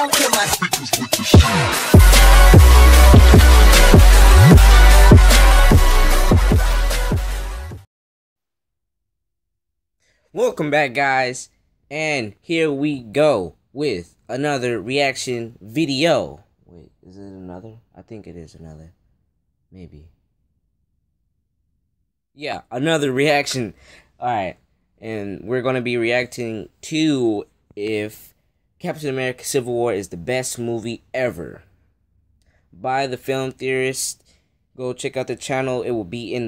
Don't kill my speakers with the shit. Welcome back, guys, and here we go with another reaction video. Wait, is it another? I think it is another. Maybe. Yeah, another reaction. Alright, and we're going to be reacting to if Captain America Civil War is the best movie ever by the film theorist. Go check out the channel. It will be a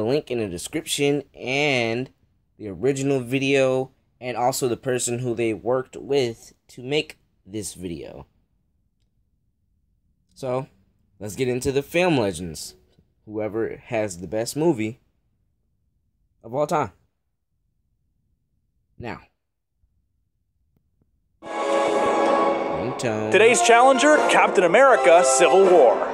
link in the description, and the original video, and also the person who they worked with to make this video. So, let's get into the film legends. Whoever has the best movie of all time. Now. Ringtone. Today's challenger, Captain America Civil War.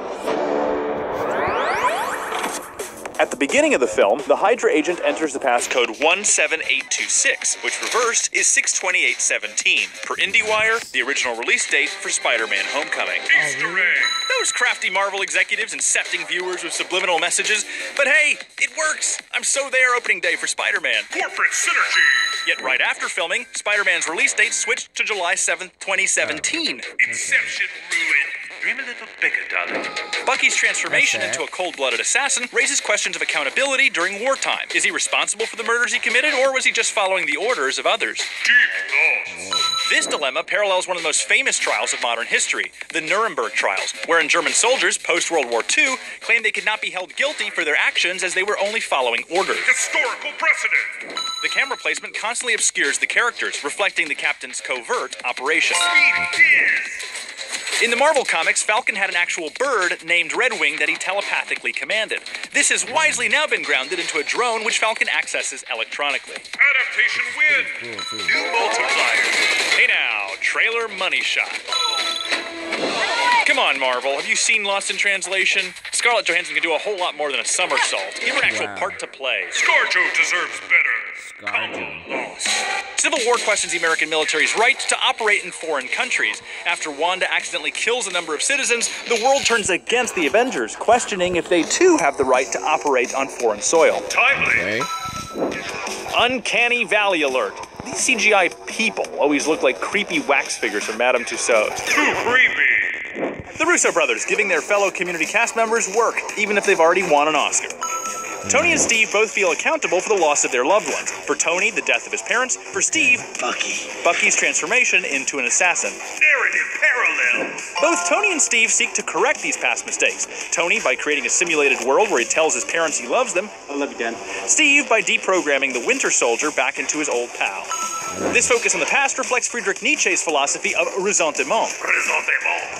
At the beginning of the film, the Hydra agent enters the passcode 17826, which reversed is 62817. Per IndieWire, the original release date for Spider-Man Homecoming. Easter egg! Those crafty Marvel executives incepting viewers with subliminal messages. But hey, it works! I'm so there opening day for Spider-Man. Corporate synergy! Yet right after filming, Spider-Man's release date switched to July 7th, 2017. Inception ruined. Dream a little bigger, darling. Bucky's transformation into a cold-blooded assassin raises questions of accountability during wartime. Is he responsible for the murders he committed, or was he just following the orders of others? Deep thoughts. This dilemma parallels one of the most famous trials of modern history, the Nuremberg trials, wherein German soldiers, post-World War II, claimed they could not be held guilty for their actions as they were only following orders. Historical precedent. The camera placement constantly obscures the characters, reflecting the captain's covert operation. Speed is. In the Marvel Comics, Falcon had an actual bird named Redwing that he telepathically commanded. This has wisely now been grounded into a drone which Falcon accesses electronically. Adaptation win. New multiplier. Hey now, trailer money shot. Come on, Marvel, have you seen Lost in Translation? Scarlett Johansson can do a whole lot more than a somersault. Give her an actual part to play. ScarJo deserves better. Combo lost. Civil War questions the American military's right to operate in foreign countries. After Wanda accidentally kills a number of citizens, the world turns against the Avengers, questioning if they too have the right to operate on foreign soil. Timely. Uncanny Valley alert. These CGI people always look like creepy wax figures from Madame Tussauds. Too creepy. The Russo brothers giving their fellow Community cast members work, even if they've already won an Oscar. Tony and Steve both feel accountable for the loss of their loved ones. For Tony, the death of his parents. For Steve, Bucky's transformation into an assassin. Narrative parallel. Both Tony and Steve seek to correct these past mistakes. Tony by creating a simulated world where he tells his parents he loves them. I love you, Dan. Steve by deprogramming the Winter Soldier back into his old pal. This focus on the past reflects Friedrich Nietzsche's philosophy of ressentiment.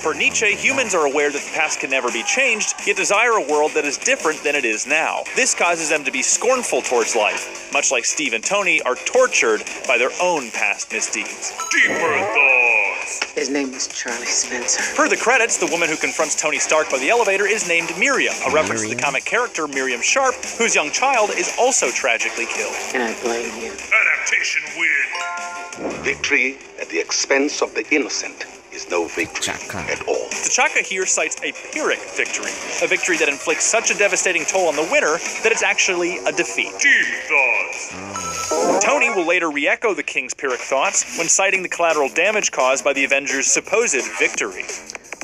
For Nietzsche, humans are aware that the past can never be changed, yet desire a world that is different than it is now. This causes them to be scornful towards life, much like Steve and Tony are tortured by their own past misdeeds. Deeper thoughts. His name was Charlie Spencer. Per the credits, the woman who confronts Tony Stark by the elevator is named Miriam, a reference to the comic character Miriam Sharp, whose young child is also tragically killed. And I blame you. Adaptation win. Victory at the expense of the innocent is no victory at all. T'Chaka here cites a Pyrrhic victory, a victory that inflicts such a devastating toll on the winner that it's actually a defeat. Deep thoughts. Tony will later re-echo the King's Pyrrhic thoughts when citing the collateral damage caused by the Avengers' supposed victory.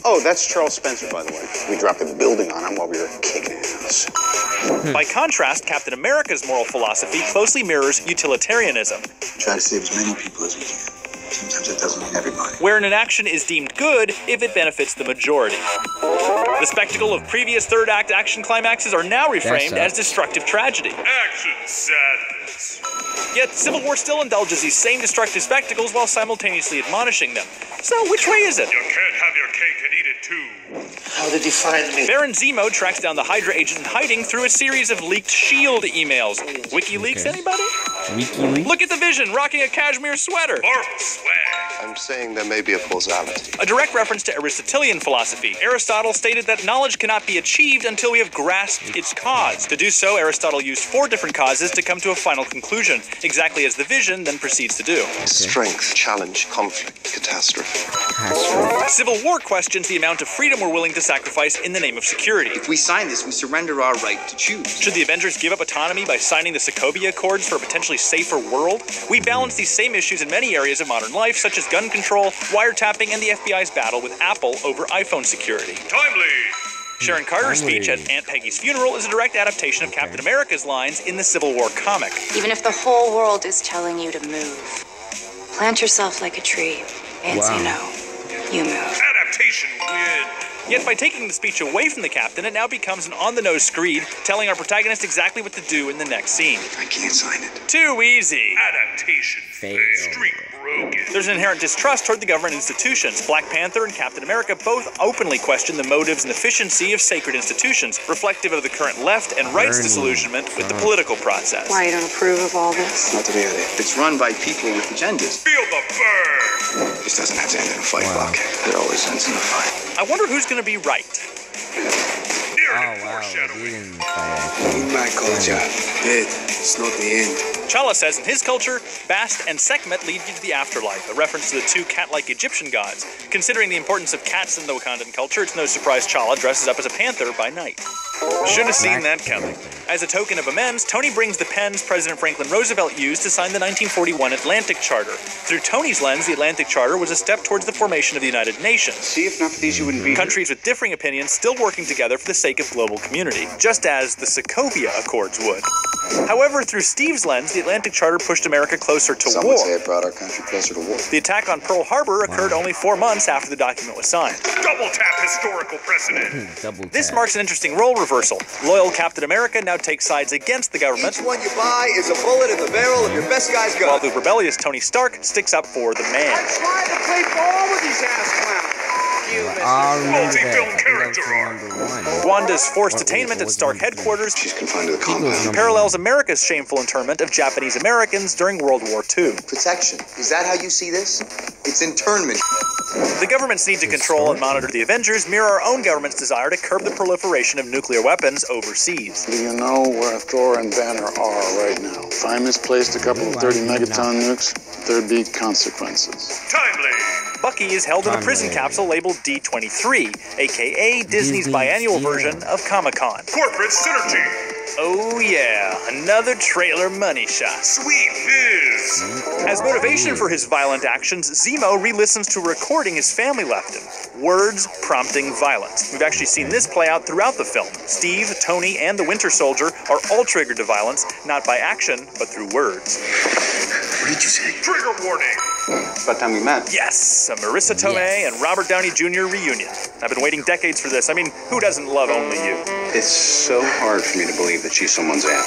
Oh, that's Charles Spencer, by the way. We dropped a building on him while we were kicking ass. By contrast, Captain America's moral philosophy closely mirrors utilitarianism. Try to save as many people as we can. Sometimes it doesn't mean everybody. Wherein an action is deemed good if it benefits the majority. The spectacle of previous third act action climaxes are now reframed as destructive tragedy. Action sadness. Yet Civil War still indulges these same destructive spectacles while simultaneously admonishing them. So which way is it? You can't have your cake and eat it too. How did he find me? Baron Zemo tracks down the Hydra agent in hiding through a series of leaked S.H.I.E.L.D. emails. WikiLeaks, anybody? WikiLeaks? Look at the Vision rocking a cashmere sweater. Marvel swag. I'm saying there may be a causality. A direct reference to Aristotelian philosophy. Aristotle stated that knowledge cannot be achieved until we have grasped its cause. To do so, Aristotle used 4 different causes to come to a final conclusion, exactly as the vision then proceeds to do. Strength, challenge, conflict, catastrophe. Civil War questions the amount of freedom we're willing to sacrifice in the name of security. If we sign this, we surrender our right to choose. Should the Avengers give up autonomy by signing the Sokovia Accords for a potentially safer world? We balance these same issues in many areas of modern life, such as gun control, wiretapping, and the FBI's battle with Apple over iPhone security. Timely! Sharon Carter's speech at Aunt Peggy's funeral is a direct adaptation of Captain America's lines in the Civil War comic. Even if the whole world is telling you to move, plant yourself like a tree and say no. You move. Adaptation win! Yet by taking the speech away from the captain, it now becomes an on-the-nose screed, telling our protagonist exactly what to do in the next scene. I can't sign it. Too easy. Adaptation failed. Streak broken. There's an inherent distrust toward the government institutions. Black Panther and Captain America both openly question the motives and efficiency of sacred institutions, reflective of the current left and right's disillusionment with the political process. Why, you don't approve of all this? Not really. It's run by people with agendas. Feel the burn! This doesn't have to end in a fight, Buck. It always ends in a fight. I wonder who's going to be right. Narrative foreshadowing. You might call it it's not the end. T'Challa says in his culture, Bast and Sekhmet lead you to the afterlife, a reference to the 2 cat-like Egyptian gods. Considering the importance of cats in the Wakandan culture, it's no surprise T'Challa dresses up as a panther by night. Should have seen that coming. As a token of amends, Tony brings the pens President Franklin Roosevelt used to sign the 1941 Atlantic Charter. Through Tony's lens, the Atlantic Charter was a step towards the formation of the United Nations. See, if not for these, you wouldn't be Countries with differing opinions still working together for the sake of global community, just as the Sokovia Accords would. However, through Steve's lens, the Atlantic Charter pushed America closer to Some war. would say it brought our country closer to war. The attack on Pearl Harbor occurred only 4 months after the document was signed. Double tap historical precedent. This marks an interesting role reversal. Loyal Captain America now takes sides against the government, Each one you buy is a bullet in the barrel of your best guy's gun. while the rebellious Tony Stark sticks up for the man. Trying to play ball with these ass clowns. Multi-film character arc. Wanda's forced detainment at Stark headquarters She's confined to the compound. parallels America's shameful internment of Japanese Americans during World War II. Protection. Is that how you see this? It's internment. The government's need to control and monitor the Avengers mirror our own government's desire to curb the proliferation of nuclear weapons overseas. Do you know where Thor and Banner are right now? If I misplaced a couple of 30 megaton nukes, there'd be consequences. Timely. Bucky is held in a prison capsule labeled D23, aka Disney's biannual version of Comic-Con. Corporate synergy. Oh yeah, another trailer money shot. Sweet Viz. As motivation for his violent actions, Zemo re-listens to a recording his family left him. Words prompting violence. We've actually seen this play out throughout the film. Steve, Tony, and the Winter Soldier are all triggered to violence, not by action, but through words. What did you say? Trigger warning. It's about time we met. Yes, a Marissa Tomei and Robert Downey Jr. reunion. I've been waiting decades for this. I mean, who doesn't love Only You? It's so hard for me to believe that she's someone's aunt.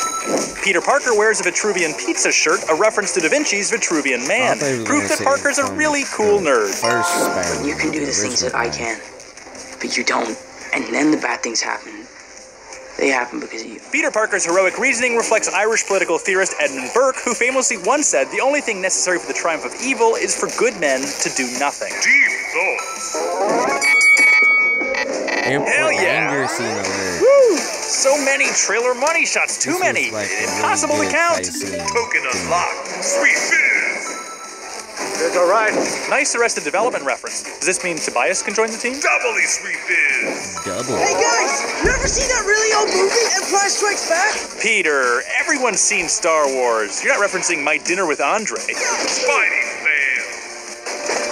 Peter Parker wears a Vitruvian pizza shirt, a reference to Da Vinci's Vitruvian Man. Proof that Parker's a really cool nerd. You can do the things that I can, but you don't. And then the bad things happen. They happen because of you. Peter Parker's heroic reasoning reflects Irish political theorist Edmund Burke, who famously once said, "The only thing necessary for the triumph of evil is for good men to do nothing." Deep thoughts. Hell yeah! Woo! So many trailer money shots, too many. Impossible to count. Token unlocked. Sweet Viz. It's alright. Nice Arrested Development reference. Does this mean Tobias can join the team? Doubly Sweet Viz. Hey guys, you ever seen that really old movie, Empire Strikes Back? Peter, everyone's seen Star Wars. You're not referencing My Dinner with Andre. Spidey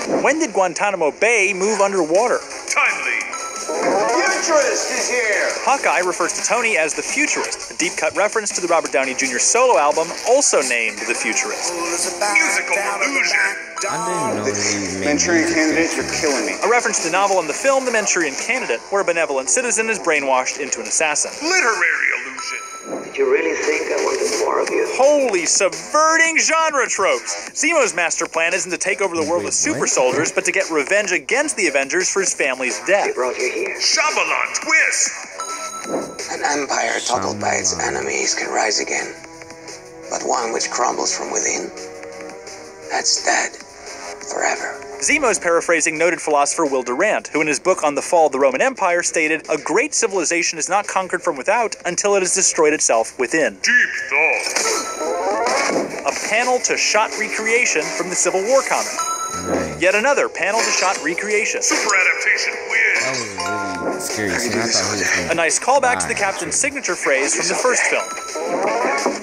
fail. When did Guantanamo Bay move underwater? Timely. Futurist is here. Hawkeye refers to Tony as the Futurist, a deep-cut reference to the Robert Downey Jr. solo album, also named The Futurist. Musical illusion. Manchurian Candidate, you're killing me. A reference to the novel and the film The Manchurian Candidate, where a benevolent citizen is brainwashed into an assassin. Literary illusion. Did you really think I wanted more of you? Holy subverting genre tropes! Zemo's master plan isn't to take over the world with super soldiers, but to get revenge against the Avengers for his family's death. Brought you here. Shyamalan twist. An empire toppled by its enemies can rise again. But one which crumbles from within, that's dead forever. Zemo's paraphrasing noted philosopher Will Durant, who in his book On the Fall of the Roman Empire stated, "A great civilization is not conquered from without until it has destroyed itself within." Deep thought. A panel-to-shot recreation from the Civil War comic. Nice. Yet another panel-to-shot recreation. Super adaptation wins. That was really scary. So I thought he was gonna A nice callback to the die. Captain's signature phrase from the first film.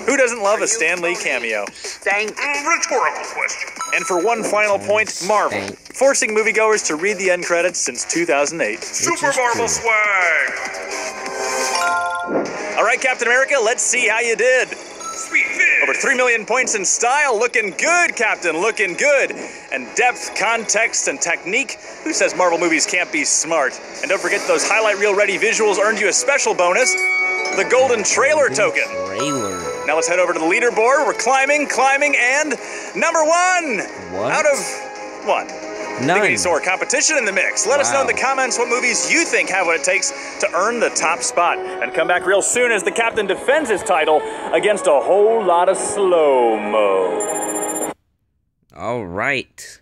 Who doesn't love a Stan Lee cameo? Rhetorical question. And for one final point, Marvel, forcing moviegoers to read the end credits since 2008. Super Marvel swag. All right, Captain America, let's see how you did. Sweet fish. Over 3 million points in style. Looking good, Captain, looking good. And depth, context, and technique. Who says Marvel movies can't be smart? And don't forget those highlight reel ready visuals earned you a special bonus, the golden trailer token. Trailer. Now let's head over to the leaderboard. We're climbing, and number one. What? Out of one. None. Think we need some more competition in the mix. Let us know in the comments what movies you think have what it takes to earn the top spot. And come back real soon as the captain defends his title against a whole lot of slow-mo. All right.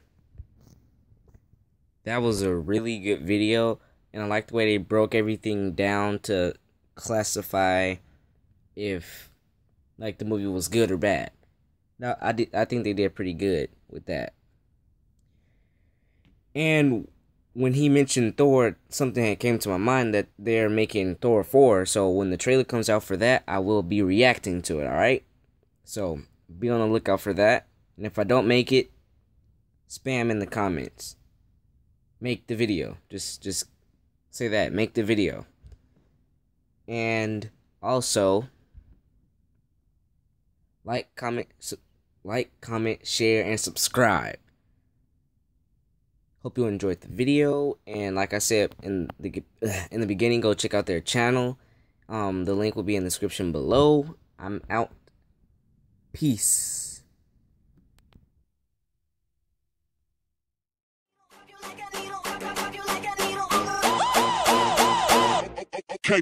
That was a really good video, and I like the way they broke everything down to classify if like the movie was good or bad. Now I think they did pretty good with that. And when he mentioned Thor, something that came to my mind that they're making Thor 4. So when the trailer comes out for that, I will be reacting to it, alright? So be on the lookout for that. And if I don't make it, spam in the comments. Make the video. Just say that. Make the video. And also, like, comment, share, and subscribe. Hope you enjoyed the video, and like I said in the beginning, go check out their channel. The link will be in the description below. I'm out. Peace. Okay.